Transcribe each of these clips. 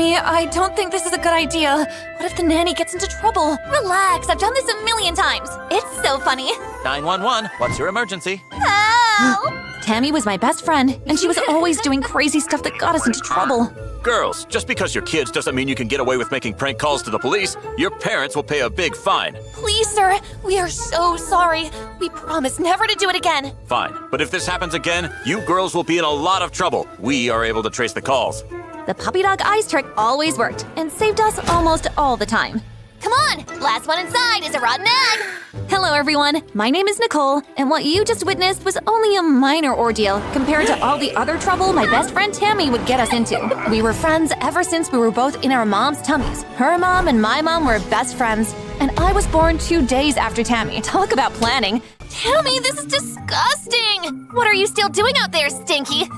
Tammy, I don't think this is a good idea. What if the nanny gets into trouble? Relax, I've done this a million times. It's so funny. 911, what's your emergency? Help! Tammy was my best friend, and she was always doing crazy stuff that got us into trouble. Girls, just because you're kids doesn't mean you can get away with making prank calls to the police. Your parents will pay a big fine. Please, sir, we are so sorry. We promise never to do it again. Fine, but if this happens again, you girls will be in a lot of trouble. We are able to trace the calls. The puppy dog eyes trick always worked and saved us almost all the time. Come on, last one inside is a rotten egg. Hello, everyone. My name is Nicole, and what you just witnessed was only a minor ordeal compared to all the other trouble my best friend Tammy would get us into. We were friends ever since we were both in our mom's tummies. Her mom and my mom were best friends, and I was born 2 days after Tammy. Talk about planning. Tammy, this is disgusting. What are you still doing out there, Stinky?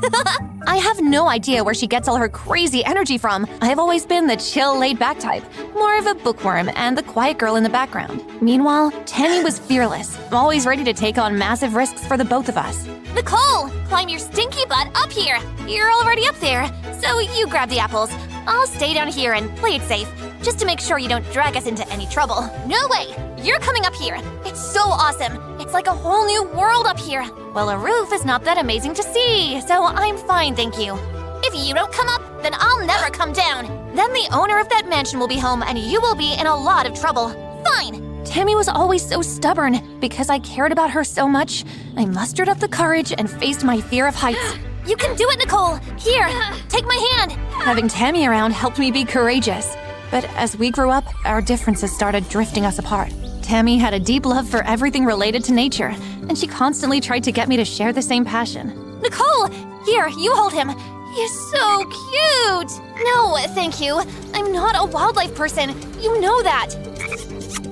I have no idea where she gets all her crazy energy from. I have always been the chill, laid-back type, more of a bookworm and the quiet girl in the background. Meanwhile, Tammy was fearless, always ready to take on massive risks for the both of us. Nicole, climb your stinky butt up here. You're already up there, so you grab the apples. I'll stay down here and play it safe, just to make sure you don't drag us into any trouble. No way! You're coming up here. It's so awesome. It's like a whole new world up here. Well, a roof is not that amazing to see, so I'm fine, thank you. If you don't come up, then I'll never come down. Then the owner of that mansion will be home and you will be in a lot of trouble. Fine. Tammy was always so stubborn. Because I cared about her so much, I mustered up the courage and faced my fear of heights. You can do it, Nicole. Here, take my hand. Having Tammy around helped me be courageous. But as we grew up, our differences started drifting us apart. Tammy had a deep love for everything related to nature, and she constantly tried to get me to share the same passion. Nicole, here, you hold him. He's so cute. No, thank you. I'm not a wildlife person. You know that.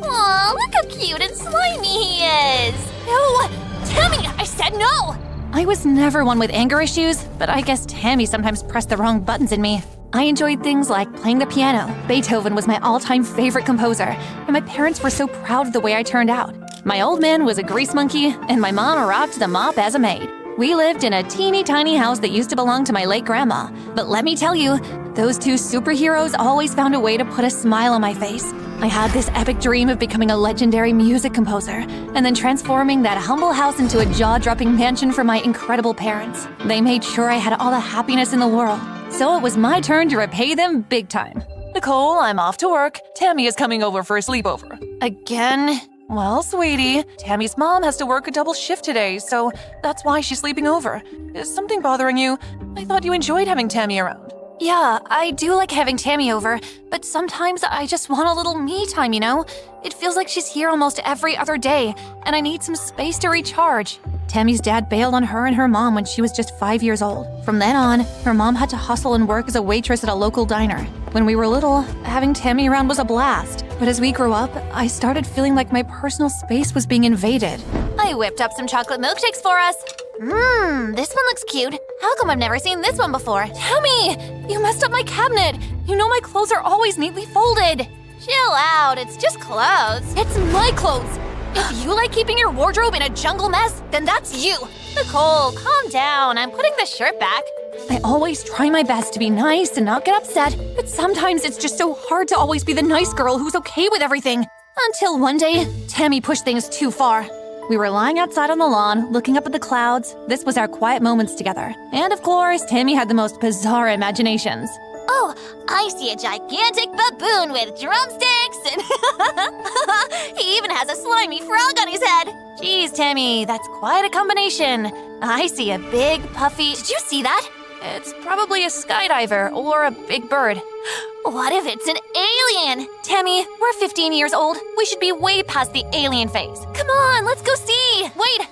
Aw, look how cute and slimy he is. No, Tammy, I said no. I was never one with anger issues, but I guess Tammy sometimes pressed the wrong buttons in me. I enjoyed things like playing the piano. Beethoven was my all-time favorite composer, and my parents were so proud of the way I turned out. My old man was a grease monkey, and my mom rocked the mop as a maid. We lived in a teeny tiny house that used to belong to my late grandma. But let me tell you, those two superheroes always found a way to put a smile on my face. I had this epic dream of becoming a legendary music composer, and then transforming that humble house into a jaw-dropping mansion for my incredible parents. They made sure I had all the happiness in the world. So it was my turn to repay them big time. Nicole, I'm off to work. Tammy is coming over for a sleepover. Again? Well, sweetie, Tammy's mom has to work a double shift today, so that's why she's sleeping over. Is something bothering you? I thought you enjoyed having Tammy around. Yeah, I do like having Tammy over, but sometimes I just want a little me time, you know? It feels like she's here almost every other day, and I need some space to recharge. Tammy's dad bailed on her and her mom when she was just 5 years old. From then on, her mom had to hustle and work as a waitress at a local diner. When we were little, having Tammy around was a blast. But as we grew up, I started feeling like my personal space was being invaded. I whipped up some chocolate milkshakes for us. This one looks cute. How come I've never seen this one before? Tammy, you messed up my cabinet. You know my clothes are always neatly folded. Chill out, it's just clothes. It's my clothes. If you like keeping your wardrobe in a jungle mess, then that's you. Nicole, calm down. I'm putting the shirt back. I always try my best to be nice and not get upset, but sometimes it's just so hard to always be the nice girl who's okay with everything. Until one day, Tammy pushed things too far. We were lying outside on the lawn, looking up at the clouds. This was our quiet moments together. And of course, Tammy had the most bizarre imaginations. Oh, I see a gigantic baboon with drumsticks and he even has a slimy frog on his head. Geez, Tammy, that's quite a combination. I see a big, puffy… Did you see that? It's probably a skydiver or a big bird. What if it's an alien? Tammy, we're 15 years old. We should be way past the alien phase. Come on, let's go see. Wait,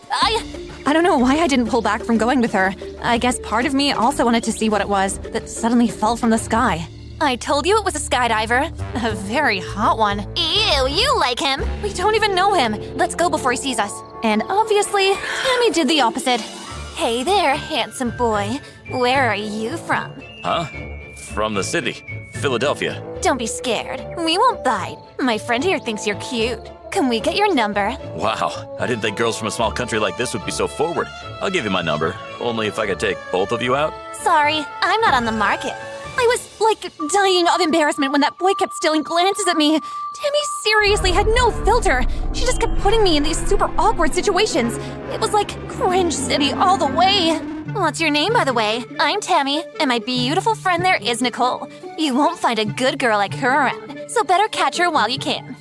I don't know why I didn't pull back from going with her. I guess part of me also wanted to see what it was that suddenly fell from the sky. I told you it was a skydiver. A very hot one. Ew, you like him. We don't even know him. Let's go before he sees us. And obviously, Tammy did the opposite. Hey there, handsome boy. Where are you from? Huh? From the city, Philadelphia. Don't be scared. We won't bite. My friend here thinks you're cute. Can we get your number? Wow, I didn't think girls from a small country like this would be so forward. I'll give you my number, only if I could take both of you out. Sorry, I'm not on the market. I was, like, dying of embarrassment when that boy kept stealing glances at me. Tammy seriously had no filter. She just kept putting me in these super awkward situations. It was like cringe city all the way. What's your name, by the way? I'm Tammy, and my beautiful friend there is Nicole. You won't find a good girl like her around, so better catch her while you can.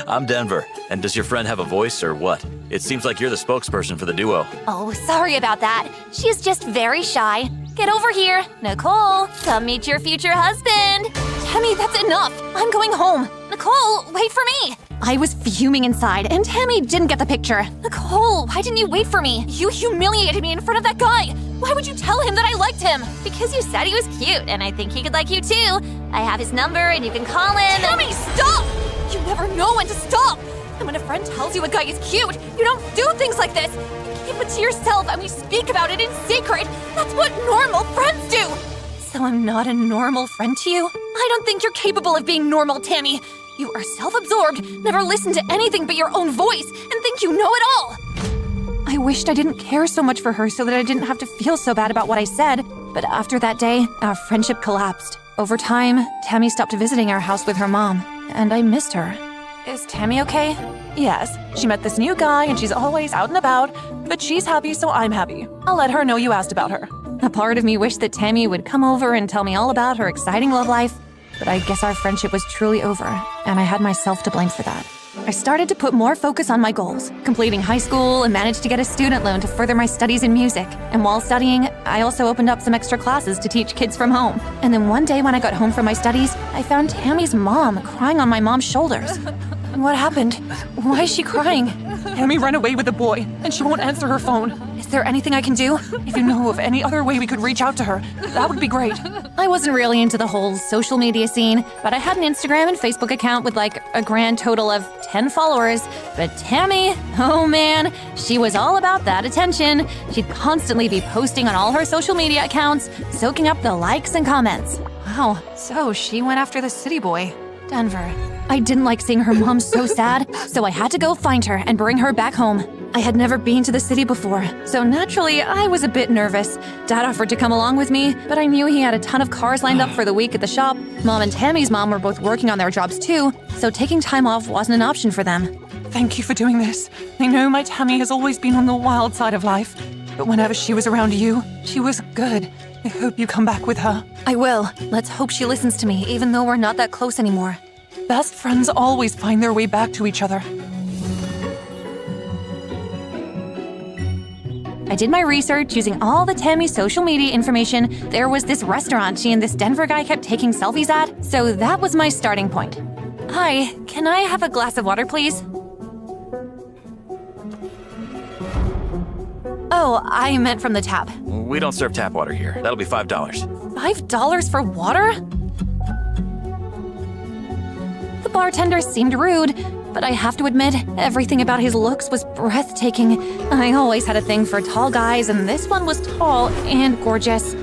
I'm Denver. And does your friend have a voice or what? It seems like you're the spokesperson for the duo. Oh, sorry about that. She's just very shy. Get over here. Nicole, come meet your future husband. Tammy, that's enough. I'm going home. Nicole, wait for me. I was fuming inside, and Tammy didn't get the picture. Nicole, why didn't you wait for me? You humiliated me in front of that guy. Why would you tell him that I liked him? Because you said he was cute, and I think he could like you too. I have his number, and you can call him. Tammy, stop! You never know when to stop. And when a friend tells you a guy is cute, you don't do things like this. You keep it to yourself, and we speak about it in secret. That's what normal friends do. So I'm not a normal friend to you? I don't think you're capable of being normal, Tammy. You are self-absorbed, never listen to anything but your own voice, and think you know it all. I wished I didn't care so much for her so that I didn't have to feel so bad about what I said. But after that day, our friendship collapsed. Over time, Tammy stopped visiting our house with her mom, and I missed her. Is Tammy okay? Yes, she met this new guy and she's always out and about, but she's happy, so I'm happy. I'll let her know you asked about her. A part of me wished that Tammy would come over and tell me all about her exciting love life, but I guess our friendship was truly over, and I had myself to blame for that. I started to put more focus on my goals, completing high school and managed to get a student loan to further my studies in music. And while studying, I also opened up some extra classes to teach kids from home. And then one day when I got home from my studies, I found Tammy's mom crying on my mom's shoulders. What happened? Why is she crying? Tammy ran away with a boy, and she won't answer her phone. Is there anything I can do? If you know of any other way we could reach out to her, that would be great. I wasn't really into the whole social media scene, but I had an Instagram and Facebook account with like a grand total of 10 followers. But Tammy, oh man, she was all about that attention. She'd constantly be posting on all her social media accounts, soaking up the likes and comments. Wow, so she went after the city boy, Denver. I didn't like seeing her mom so sad, so I had to go find her and bring her back home. I had never been to the city before, so naturally I was a bit nervous. Dad offered to come along with me, but I knew he had a ton of cars lined up for the week at the shop. Mom and Tammy's mom were both working on their jobs too, so taking time off wasn't an option for them. Thank you for doing this. I know my Tammy has always been on the wild side of life, but whenever she was around you, she was good. I hope you come back with her. I will. Let's hope she listens to me, even though we're not that close anymore. Best friends always find their way back to each other. I did my research using all the Tammy social media information. There was this restaurant she and this Denver guy kept taking selfies at, so that was my starting point. Hi, can I have a glass of water, please? Oh, I meant from the tap. We don't serve tap water here. That'll be $5. $5 for water? The bartender seemed rude, but I have to admit, everything about his looks was breathtaking. I always had a thing for tall guys, and this one was tall and gorgeous.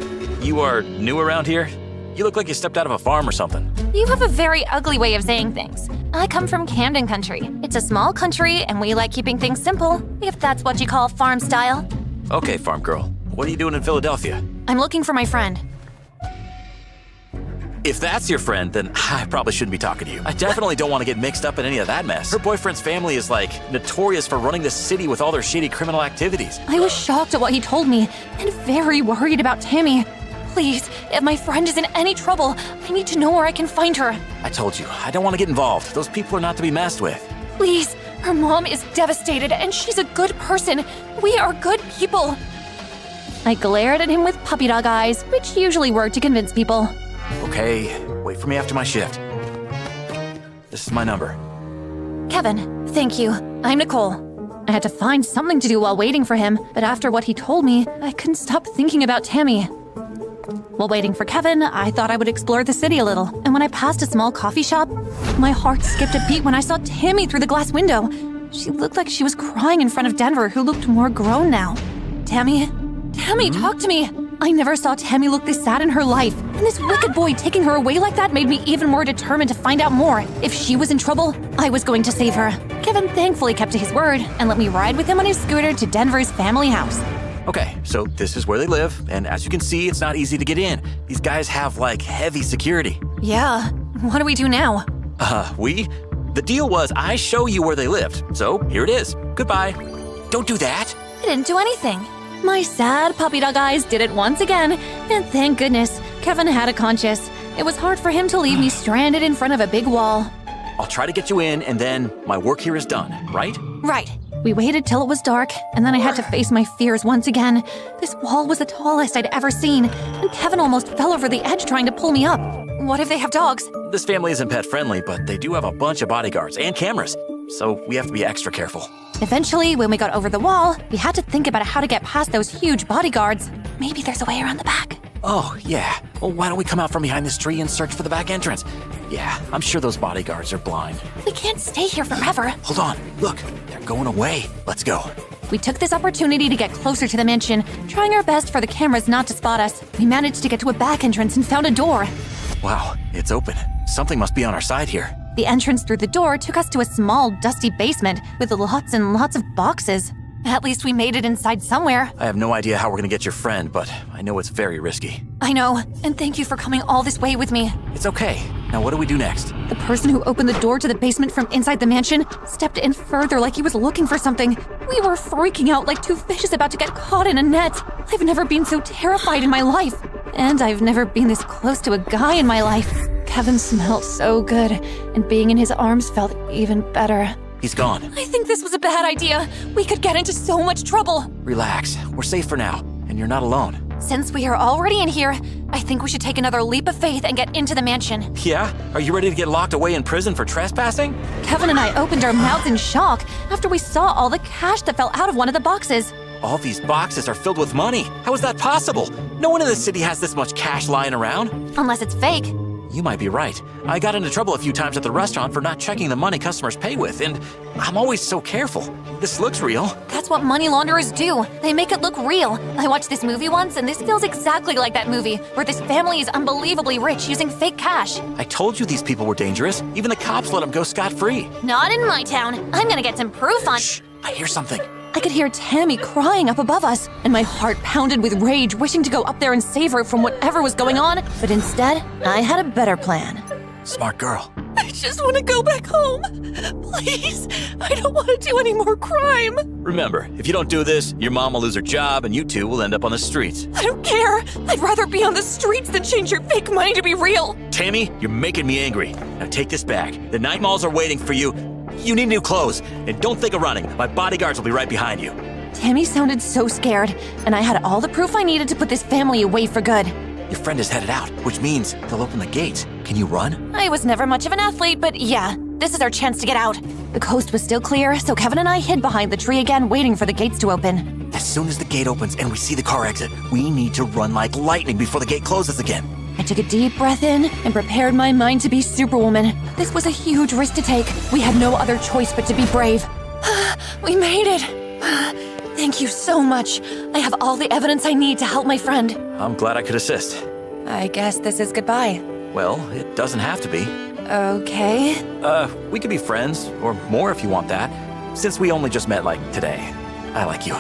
You are new around here? You look like you stepped out of a farm or something. You have a very ugly way of saying things. I come from Camden Country. It's a small country, and we like keeping things simple, if that's what you call farm style. Okay, farm girl. What are you doing in Philadelphia? I'm looking for my friend. If that's your friend, then I probably shouldn't be talking to you. I definitely don't want to get mixed up in any of that mess. Her boyfriend's family is, like, notorious for running the city with all their shady criminal activities. I was shocked at what he told me, and very worried about Tammy. Please, if my friend is in any trouble, I need to know where I can find her. I told you, I don't want to get involved. Those people are not to be messed with. Please, her mom is devastated, and she's a good person. We are good people. I glared at him with puppy dog eyes, which usually work to convince people. Okay, wait for me after my shift. This is my number. Kevin, thank you. I'm Nicole. I had to find something to do while waiting for him, but after what he told me, I couldn't stop thinking about Tammy. While waiting for Kevin, I thought I would explore the city a little, and when I passed a small coffee shop, my heart skipped a beat when I saw Tammy through the glass window. She looked like she was crying in front of Denver, who looked more grown now. Tammy, talk to me! I never saw Tammy look this sad in her life, and this wicked boy taking her away like that made me even more determined to find out more. If she was in trouble, I was going to save her. Kevin thankfully kept to his word and let me ride with him on his scooter to Denver's family house. Okay, so this is where they live, and as you can see, it's not easy to get in. These guys have, like, heavy security. Yeah. What do we do now? The deal was I show you where they lived, so here it is. Goodbye. Don't do that. I didn't do anything. My sad puppy dog eyes did it once again, and thank goodness, Kevin had a conscience. It was hard for him to leave me stranded in front of a big wall. I'll try to get you in, and then my work here is done, right? Right. We waited till it was dark, and then I had to face my fears once again. This wall was the tallest I'd ever seen, and Kevin almost fell over the edge trying to pull me up. What if they have dogs? This family isn't pet-friendly, but they do have a bunch of bodyguards and cameras, so we have to be extra careful. Eventually, when we got over the wall, we had to think about how to get past those huge bodyguards. Maybe there's a way around the back. Oh, yeah. Well, why don't we come out from behind this tree and search for the back entrance? Yeah, I'm sure those bodyguards are blind. We can't stay here forever. Hold on. Look, they're going away. Let's go. We took this opportunity to get closer to the mansion, trying our best for the cameras not to spot us. We managed to get to a back entrance and found a door. Wow, it's open. Something must be on our side here. The entrance through the door took us to a small, dusty basement with lots and lots of boxes. At least we made it inside somewhere. I have no idea how we're gonna get your friend, but I know it's very risky. I know, and thank you for coming all this way with me. It's okay. Now what do we do next? The person who opened the door to the basement from inside the mansion stepped in further like he was looking for something. We were freaking out like two fishes about to get caught in a net. I've never been so terrified in my life. And I've never been this close to a guy in my life. Kevin smelled so good, and being in his arms felt even better. He's gone. I think this was a bad idea. We could get into so much trouble. Relax. We're safe for now, and you're not alone. Since we are already in here, I think we should take another leap of faith and get into the mansion. Yeah? Are you ready to get locked away in prison for trespassing? Kevin and I opened our mouths in shock after we saw all the cash that fell out of one of the boxes. All these boxes are filled with money. How is that possible? No one in this city has this much cash lying around. Unless it's fake. You might be right. I got into trouble a few times at the restaurant for not checking the money customers pay with, and I'm always so careful. This looks real. That's what money launderers do. They make it look real. I watched this movie once, and this feels exactly like that movie, where this family is unbelievably rich using fake cash. I told you these people were dangerous. Even the cops let them go scot-free. Not in my town. I'm gonna get some proof on— Shh! I hear something. I could hear Tammy crying up above us, and my heart pounded with rage, wishing to go up there and save her from whatever was going on, but instead, I had a better plan. Smart girl. I just want to go back home. Please, I don't want to do any more crime. Remember, if you don't do this, your mom will lose her job and you two will end up on the streets. I don't care. I'd rather be on the streets than change your fake money to be real. Tammy, you're making me angry. Now take this back. The night malls are waiting for you. You need new clothes, and don't think of running. My bodyguards will be right behind you. Tammy sounded so scared, and I had all the proof I needed to put this family away for good. Your friend is headed out, which means they'll open the gates. Can you run? I was never much of an athlete, but yeah, this is our chance to get out. The coast was still clear, so Kevin and I hid behind the tree again, waiting for the gates to open. As soon as the gate opens and we see the car exit, we need to run like lightning before the gate closes again. I took a deep breath in and prepared my mind to be Superwoman. This was a huge risk to take. We had no other choice but to be brave. We made it. Thank you so much. I have all the evidence I need to help my friend. I'm glad I could assist. I guess this is goodbye. Well, it doesn't have to be. Okay. We could be friends, or more if you want that, since we only just met, like, today. I like you.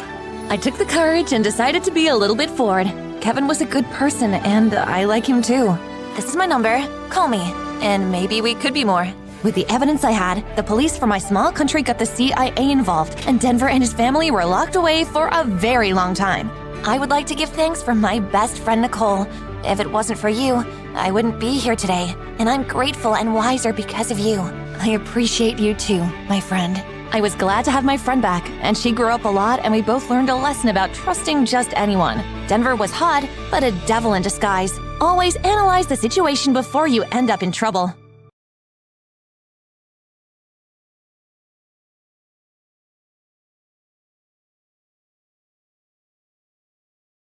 I took the courage and decided to be a little bit forward. Kevin was a good person, and I like him too. This is my number. Call me, and maybe we could be more. With the evidence I had, the police from my small country got the CIA involved, and Denver and his family were locked away for a very long time. I would like to give thanks for my best friend, Nicole. If it wasn't for you, I wouldn't be here today, and I'm grateful and wiser because of you. I appreciate you too, my friend. I was glad to have my friend back, and she grew up a lot, and we both learned a lesson about trusting just anyone. Denver was hot, but a devil in disguise. Always analyze the situation before you end up in trouble.